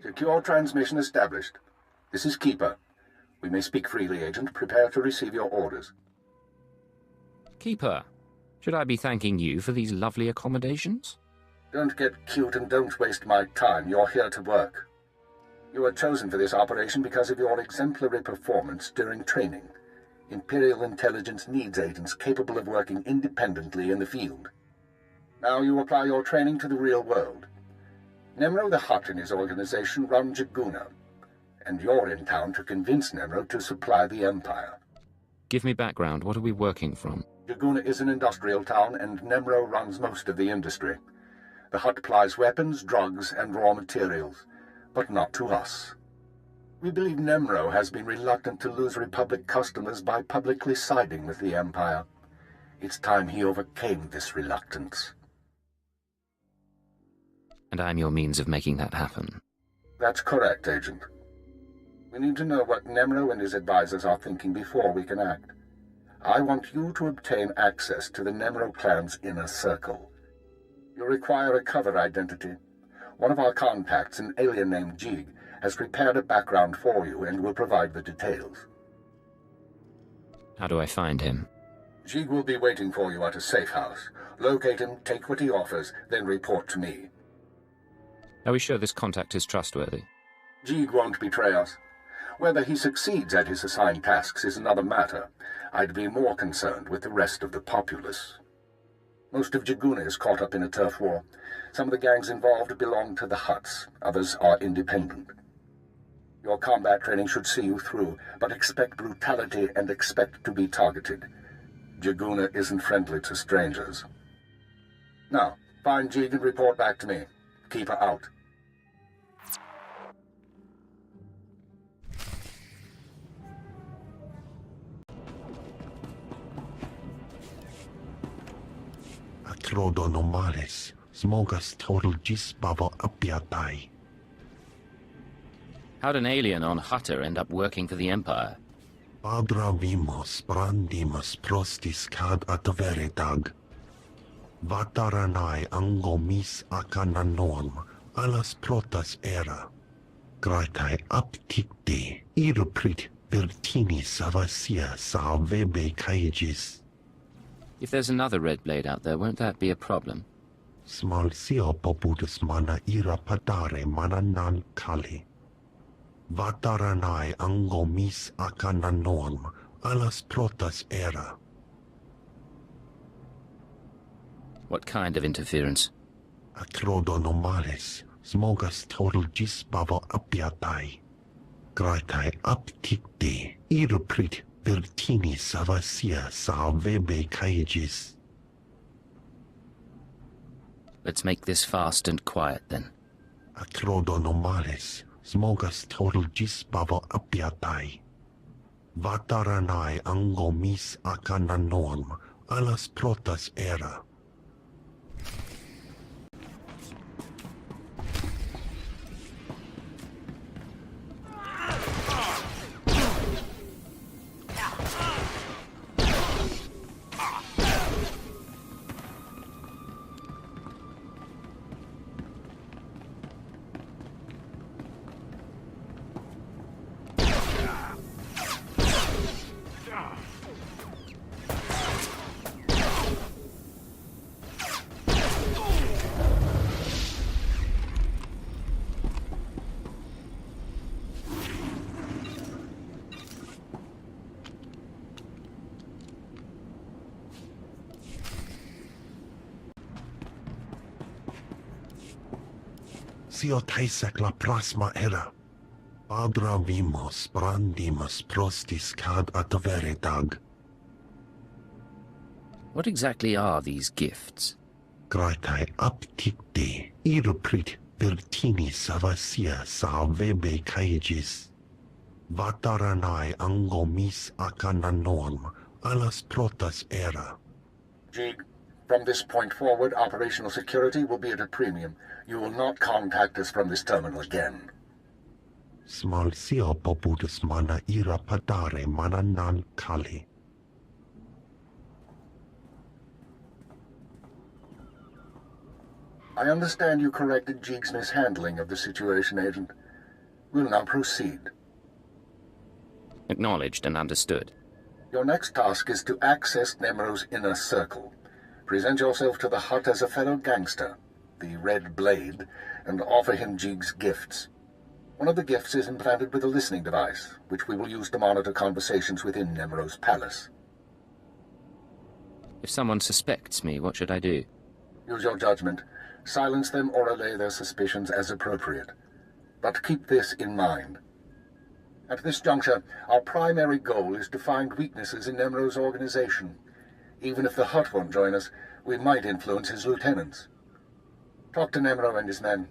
Secure transmission established. This is Keeper. We may speak freely, Agent. Prepare to receive your orders. Keeper, should I be thanking you for these lovely accommodations? Don't get cute and don't waste my time. You're here to work. You were chosen for this operation because of your exemplary performance during training. Imperial intelligence needs agents capable of working independently in the field. Now you apply your training to the real world. Nemro the Hutt and his organization run Jaguna, and you're in town to convince Nemro to supply the Empire. Give me background. What are we working from? Jaguna is an industrial town, and Nemro runs most of the industry. The Hutt plies weapons, drugs, and raw materials, but not to us. We believe Nemro has been reluctant to lose Republic customers by publicly siding with the Empire. It's time he overcame this reluctance. And I'm your means of making that happen. That's correct, Agent. We need to know what Nemro and his advisors are thinking before we can act. I want you to obtain access to the Nemro clan's inner circle. You require a cover identity. One of our contacts, an alien named Jig, has prepared a background for you and will provide the details. How do I find him? Jig will be waiting for you at a safe house. Locate him, take what he offers, then report to me. Are we sure this contact is trustworthy? Jig won't betray us. Whether he succeeds at his assigned tasks is another matter. I'd be more concerned with the rest of the populace. Most of Jaguna is caught up in a turf war. Some of the gangs involved belong to the Hutts. Others are independent. Your combat training should see you through, but expect brutality and expect to be targeted. Jaguna isn't friendly to strangers. Now, find Jig and report back to me. Keep her out. Akrodonomales, smogas total gisbabo apiatai. How'd an alien on Hutter end up working for the Empire? Padra vimos brandimus prostis cad atveretag. Vataranai angomis akananorm, alas protas era. Gratai apticte, iruprit vertini savasia sa vebe caegis. If there's another Red Blade out there, won't that be a problem? Smalsio poputus mana ira padare mana nan kali. Vataranai angomis akananorm, alas protas era. What kind of interference? Akrodonomales, smogas total gisbavo apiatai. Gratai apticte, iruprit vertini savasia sa vebe caegis. Let's make this fast and quiet, then. Akrodonomales, smogas total gisbavo apiatai. Vataranai angomis akananorm, alas protas era. Sio taisek la plasma era. Padravimos brandimus prostis cad adveredag. What exactly are these gifts? Gratai apticte irprit vertini savasia sa vebe caegis. Vataranai angomis acananoam alas protas era. Jig, from this point forward, operational security will be at a premium. You will not contact us from this terminal again. Smalsio popudus mana ira padare mana nan kali. I understand you corrected Jig's mishandling of the situation, Agent. We'll now proceed. Acknowledged and understood. Your next task is to access Nemro's inner circle. Present yourself to the hut as a fellow gangster, the Red Blade, and offer him Jig's gifts. One of the gifts is implanted with a listening device, which we will use to monitor conversations within Nemro's palace. If someone suspects me, what should I do? Use your judgment. Silence them or allay their suspicions as appropriate. But keep this in mind. At this juncture, our primary goal is to find weaknesses in Nemro's organization. Even if the Hutt won't join us, we might influence his lieutenants. Talk to Nemro and his men.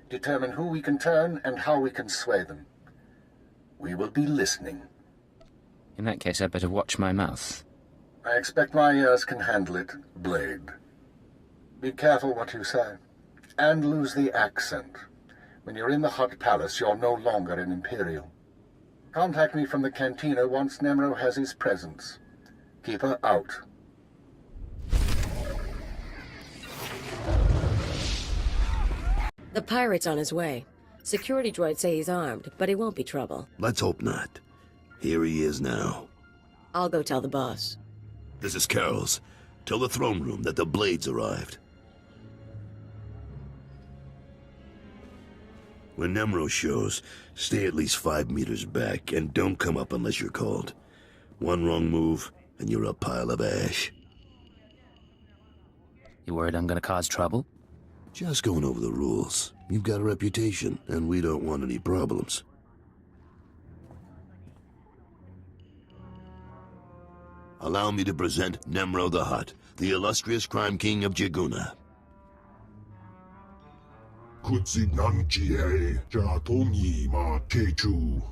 Determine who we can turn and how we can sway them. We will be listening. In that case, I'd better watch my mouth. I expect my ears can handle it, Blade. Be careful what you say. And lose the accent. When you're in the Hutt Palace, you're no longer an Imperial. Contact me from the cantina once Nemro has his presence. Keep her out. The pirate's on his way. Security droids say he's armed, but he won't be trouble. Let's hope not. Here he is now. I'll go tell the boss. This is Carol's. Tell the throne room that the Blades arrived. When Nemro shows, stay at least 5 meters back and don't come up unless you're called. One wrong move, and you're a pile of ash. You worried I'm gonna cause trouble? Just going over the rules. You've got a reputation, and we don't want any problems. Allow me to present Nemro the Hutt, the illustrious crime king of Jaguna. Kutsinanchie Jatomi ma techu.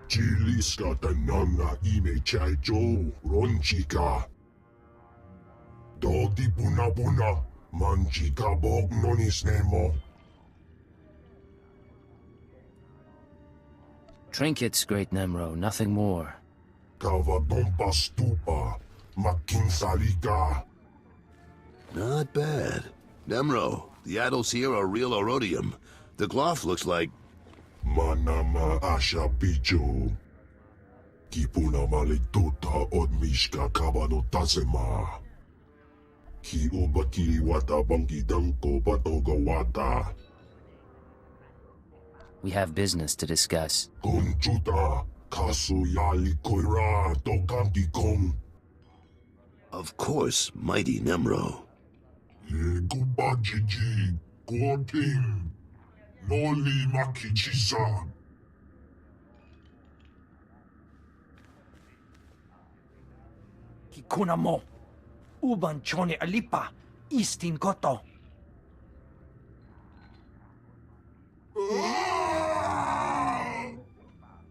Chiliska tanana ime chaijo ronchika. Dodi buna buna manchika bog nonis nemo. Trinkets, great Nemro, nothing more. Kavadompa stupa makinsalika. Not bad. Nemro, the idols here are real orodium. The cloth looks like... Manama asha bicho. Kipuna malituta odmishka kabano tasema. Ki ubaki wata bangi danko patoga wata. We have business to discuss. Conchuta kasu yali koira tokanti kong. Of course, mighty Nemro. Gubajiji, Gorting, Noli Makichisa. Kikuna mo, uban chone alipa, istin koto.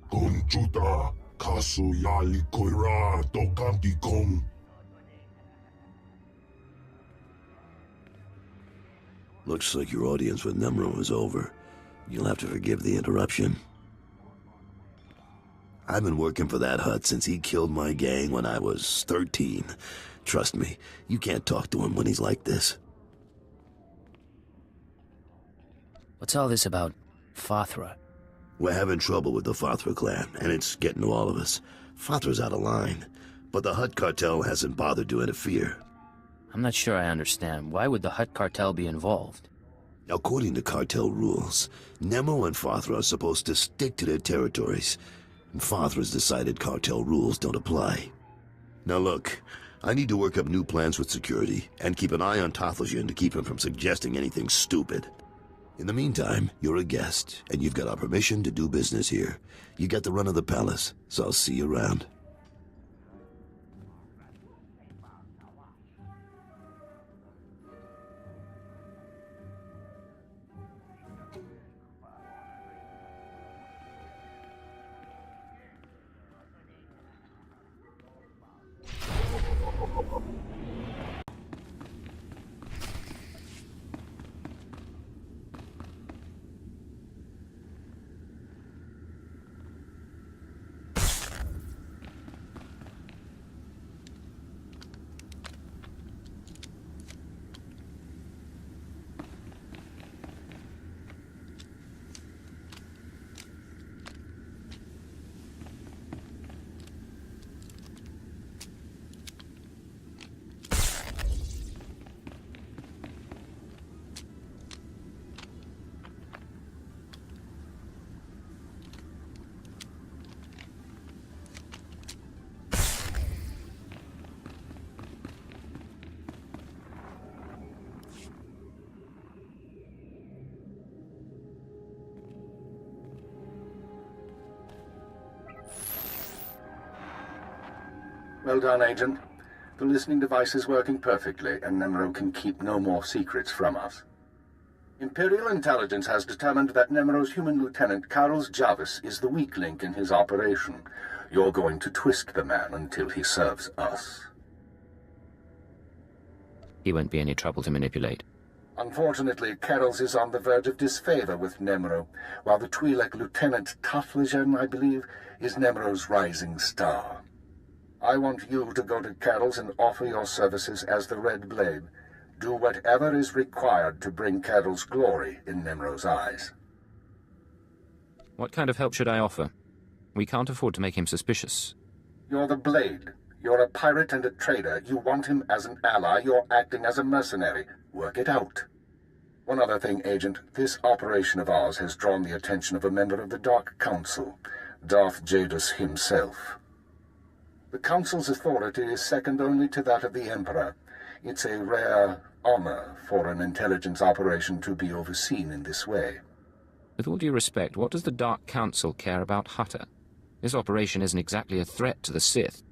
Conchuta, kasu yali koira tokanti kong. Looks like your audience with Nemro is over. You'll have to forgive the interruption. I've been working for that Hutt since he killed my gang when I was 13. Trust me, you can't talk to him when he's like this. What's all this about Fothra? We're having trouble with the Fothra clan, and it's getting to all of us. Fothra's out of line, but the Hutt cartel hasn't bothered to interfere. I'm not sure I understand. Why would the Hutt cartel be involved? According to cartel rules, Nemo and Fothra are supposed to stick to their territories. And Fothra's decided cartel rules don't apply. Now look, I need to work up new plans with security, and keep an eye on Tothosian to keep him from suggesting anything stupid. In the meantime, you're a guest, and you've got our permission to do business here. You got the run of the palace, so I'll see you around. Well done, Agent. The listening device is working perfectly, and Nemero can keep no more secrets from us. Imperial intelligence has determined that Nemero's human lieutenant, Carlos Jarvis, is the weak link in his operation. You're going to twist the man until he serves us. He won't be any trouble to manipulate. Unfortunately, Carroll's is on the verge of disfavor with Nemero, while the Twi'lek Lieutenant Tafligen, I believe, is Nemero's rising star. I want you to go to Carroll's and offer your services as the Red Blade. Do whatever is required to bring Carroll's glory in Nemero's eyes. What kind of help should I offer? We can't afford to make him suspicious. You're the Blade. You're a pirate and a trader. You want him as an ally. You're acting as a mercenary. Work it out. One other thing, Agent. This operation of ours has drawn the attention of a member of the Dark Council, Darth Jadus himself. The Council's authority is second only to that of the Emperor. It's a rare honor for an intelligence operation to be overseen in this way. With all due respect, what does the Dark Council care about Hutter? This operation isn't exactly a threat to the Sith.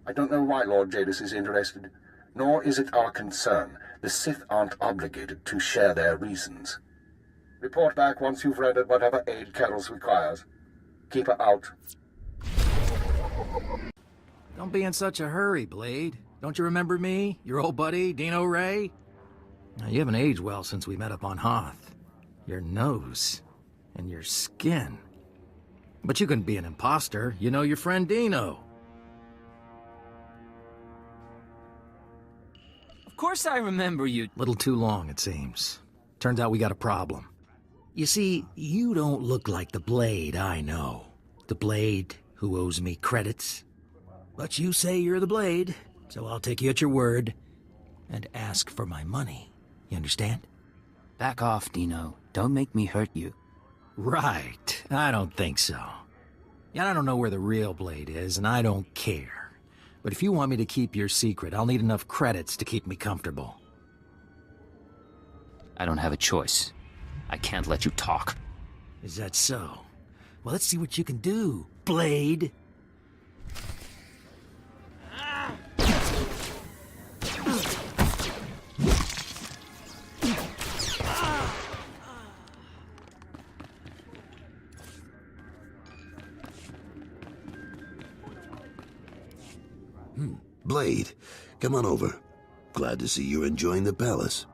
I don't know why Lord Jadus is interested, nor is it our concern. The Sith aren't obligated to share their reasons. Report back once you've rendered whatever aid Carroll's requires. Keep her out. Don't be in such a hurry, Blade. Don't you remember me? Your old buddy, Dino Ray? Now, you haven't aged well since we met up on Hoth. Your nose and your skin. But you couldn't be an imposter. You know your friend Dino. Of course I remember you. Little too long, it seems. Turns out we got a problem. You see, you don't look like the Blade I know. The Blade who owes me credits. But you say you're the Blade, so I'll take you at your word and ask for my money. You understand? Back off, Dino. Don't make me hurt you. Right. I don't think so. Yeah, I don't know where the real Blade is, and I don't care. But if you want me to keep your secret, I'll need enough credits to keep me comfortable. I don't have a choice. I can't let you talk. Is that so? Well, let's see what you can do, Blade. Blade, come on over. Glad to see you're enjoying the palace.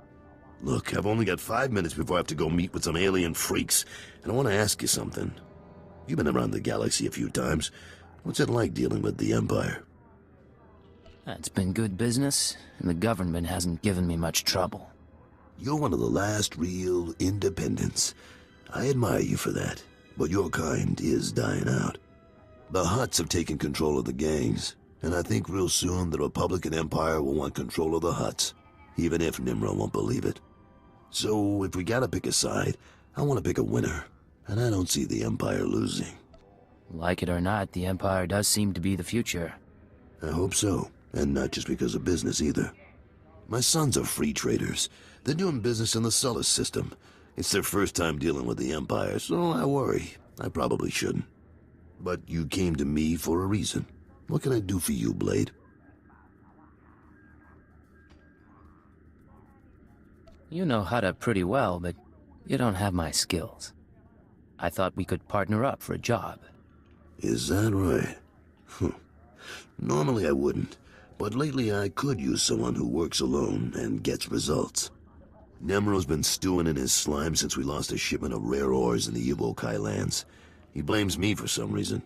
Look, I've only got 5 minutes before I have to go meet with some alien freaks, and I want to ask you something. You've been around the galaxy a few times. What's it like dealing with the Empire? That's been good business, and the government hasn't given me much trouble. You're one of the last real independents. I admire you for that, but your kind is dying out. The Hutts have taken control of the gangs, and I think real soon the Republican Empire will want control of the Hutts, even if Nimro won't believe it. So if we gotta pick a side, I want to pick a winner, and I don't see the Empire losing. Like it or not, the Empire does seem to be the future. I hope so, and not just because of business either. My sons are free traders. They're doing business in the Sullus system, It's their first time dealing with the Empire, so I worry. I probably shouldn't. But you came to me for a reason. What can I do for you, Blade? You know Hutta pretty well, but you don't have my skills. I thought we could partner up for a job. Is that right? Normally I wouldn't, but lately I could use someone who works alone and gets results. Nemro's been stewing in his slime since we lost a shipment of rare ores in the Evokai lands. He blames me for some reason.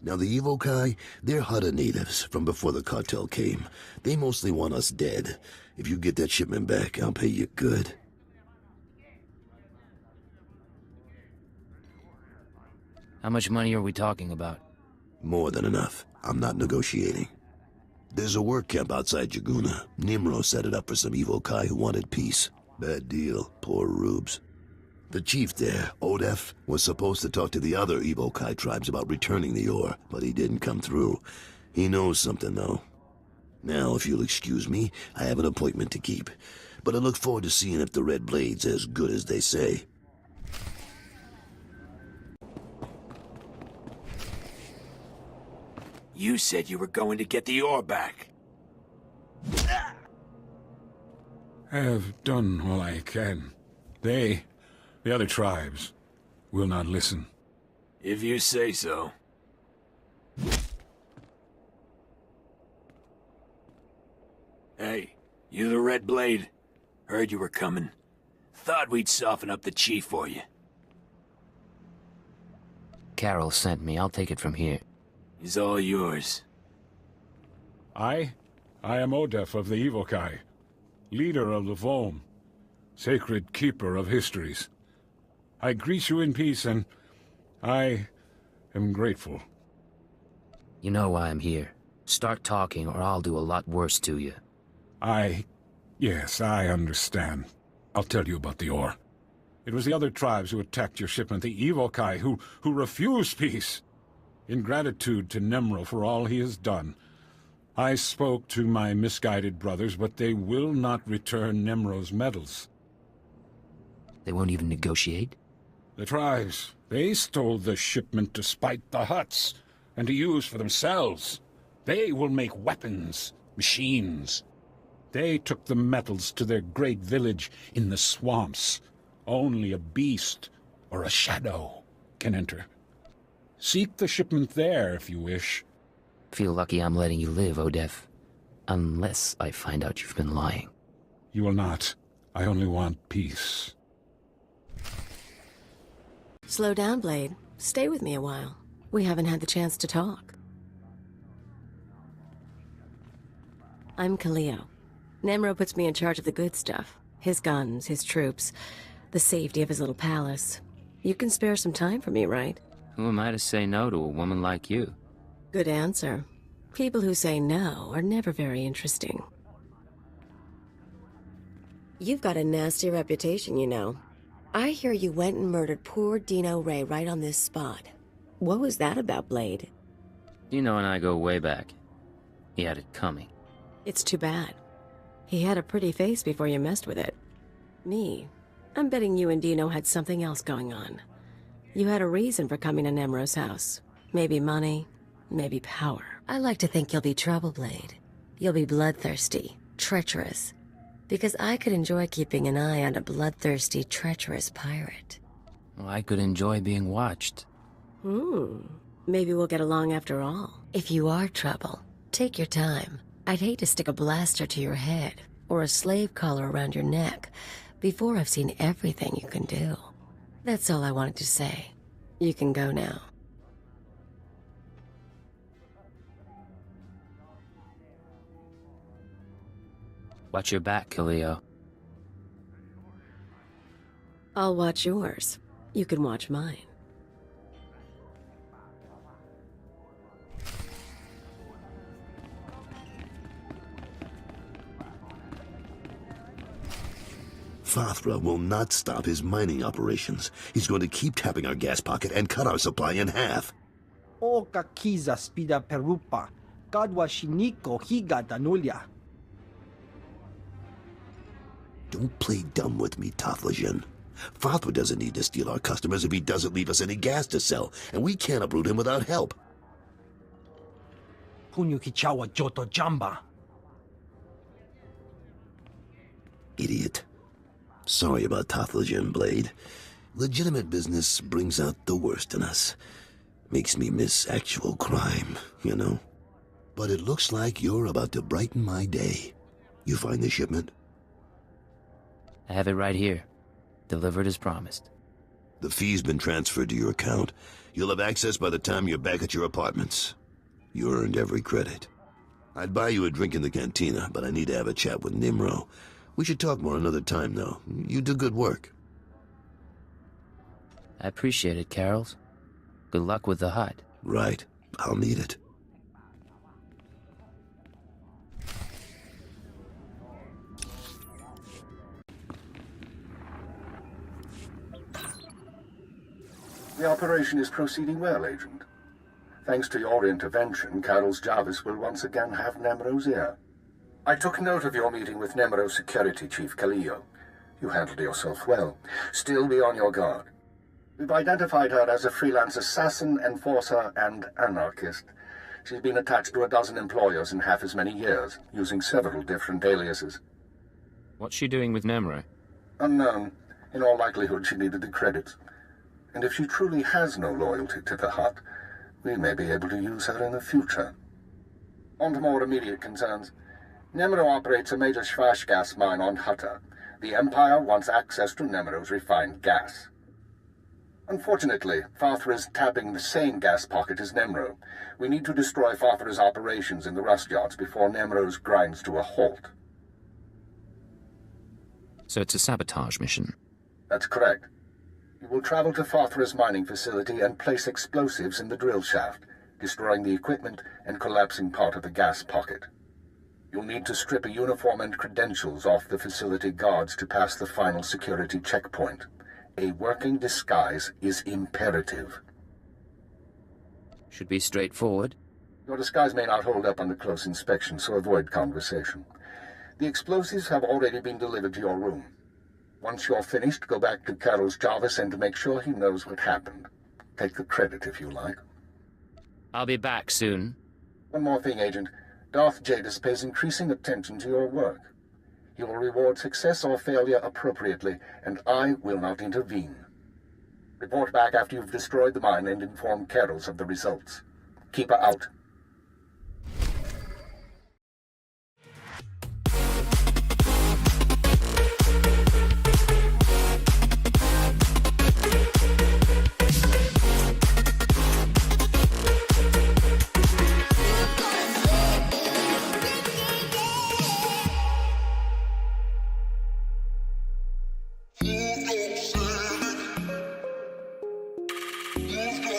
Now the Evokai, they're Hutta natives from before the cartel came. They mostly want us dead. If you get that shipment back, I'll pay you good. How much money are we talking about? More than enough. I'm not negotiating. There's a work camp outside Jaguna. Nimro set it up for some Evokai who wanted peace. Bad deal, poor rubes. The chief there, Odef, was supposed to talk to the other Evokai tribes about returning the ore, but he didn't come through. He knows something, though. Now, if you'll excuse me, I have an appointment to keep. But I look forward to seeing if the Red Blade's as good as they say. You said you were going to get the ore back. I have done all I can. They, the other tribes, will not listen. If you say so. Hey, you the Red Blade? Heard you were coming. Thought we'd soften up the chief for you. Carol sent me. I'll take it from here. He's all yours. I am Odef of the Evokai, leader of the Vom, sacred keeper of histories. I greet you in peace, and I am grateful. You know why I'm here. Start talking, or I'll do a lot worse to you. Yes, I understand. I'll tell you about the ore. It was the other tribes who attacked your shipment, the Evokai, who refused peace. In gratitude to Nemro for all he has done, I spoke to my misguided brothers, but they will not return Nemro's medals. They won't even negotiate? The tribes, they stole the shipment to spite the Hutts, and to use for themselves. They will make weapons, machines. They took the metals to their great village in the swamps. Only a beast or a shadow can enter. Seek the shipment there, if you wish. Feel lucky I'm letting you live, Odef. Unless I find out you've been lying. You will not. I only want peace. Slow down, Blade. Stay with me a while. We haven't had the chance to talk. I'm Kaleo. Nemro puts me in charge of the good stuff. His guns, his troops, the safety of his little palace. You can spare some time for me, right? Who am I to say no to a woman like you? Good answer. People who say no are never very interesting. You've got a nasty reputation, you know. I hear you went and murdered poor Dino Ray right on this spot. What was that about, Blade? Dino and I go way back. He had it coming. It's too bad. He had a pretty face before you messed with it. Me, I'm betting you and Dino had something else going on. You had a reason for coming to Nemro's house. Maybe money, maybe power. I like to think you'll be trouble, Blade. You'll be bloodthirsty, treacherous. Because I could enjoy keeping an eye on a bloodthirsty, treacherous pirate. Well, I could enjoy being watched. Maybe we'll get along after all. If you are trouble, take your time. I'd hate to stick a blaster to your head, or a slave collar around your neck, before I've seen everything you can do. That's all I wanted to say. You can go now. Watch your back, Kaleo. I'll watch yours. You can watch mine. Fathra will not stop his mining operations. He's going to keep tapping our gas pocket and cut our supply in half. O kakiza spida perupa, kadwa shiniko higa danulia. Don't play dumb with me, Taflajan. Father doesn't need to steal our customers if he doesn't leave us any gas to sell, and we can't uproot him without help. Punyo kichawa joto jamba. Idiot. Sorry about Tathlajin, Blade. Legitimate business brings out the worst in us. Makes me miss actual crime, you know? But it looks like you're about to brighten my day. You find the shipment? I have it right here. Delivered as promised. The fee's been transferred to your account. You'll have access by the time you're back at your apartments. You earned every credit. I'd buy you a drink in the cantina, but I need to have a chat with Nimro. We should talk more another time, though. You do good work. I appreciate it, Carols. Good luck with the hut. Right. I'll need it. The operation is proceeding well, Agent. Thanks to your intervention, Carol's Jarvis will once again have Nemro's ear. I took note of your meeting with Nemro's security chief, Kaleo. You handled yourself well. Still be on your guard. We've identified her as a freelance assassin, enforcer, and anarchist. She's been attached to a dozen employers in half as many years, using several different aliases. What's she doing with Nemro? Unknown. In all likelihood, she needed the credits. And if she truly has no loyalty to the hut, we may be able to use her in the future. On to more immediate concerns. Nemro operates a major Schwash gas mine on Hutta. The Empire wants access to Nemro's refined gas. Unfortunately, Farthra is tapping the same gas pocket as Nemro. We need to destroy Farthra's operations in the rust yards before Nemro's grinds to a halt. So it's a sabotage mission? That's correct. You will travel to Farthra's mining facility and place explosives in the drill shaft, destroying the equipment and collapsing part of the gas pocket. You'll need to strip a uniform and credentials off the facility guards to pass the final security checkpoint. A working disguise is imperative. Should be straightforward. Your disguise may not hold up under close inspection, so avoid conversation. The explosives have already been delivered to your room. Once you're finished, go back to Carol's Jarvis and make sure he knows what happened. Take the credit if you like. I'll be back soon. One more thing, Agent. Darth Jadis pays increasing attention to your work. He will reward success or failure appropriately, and I will not intervene. Report back after you've destroyed the mine and inform Carols of the results. Keep her out. Move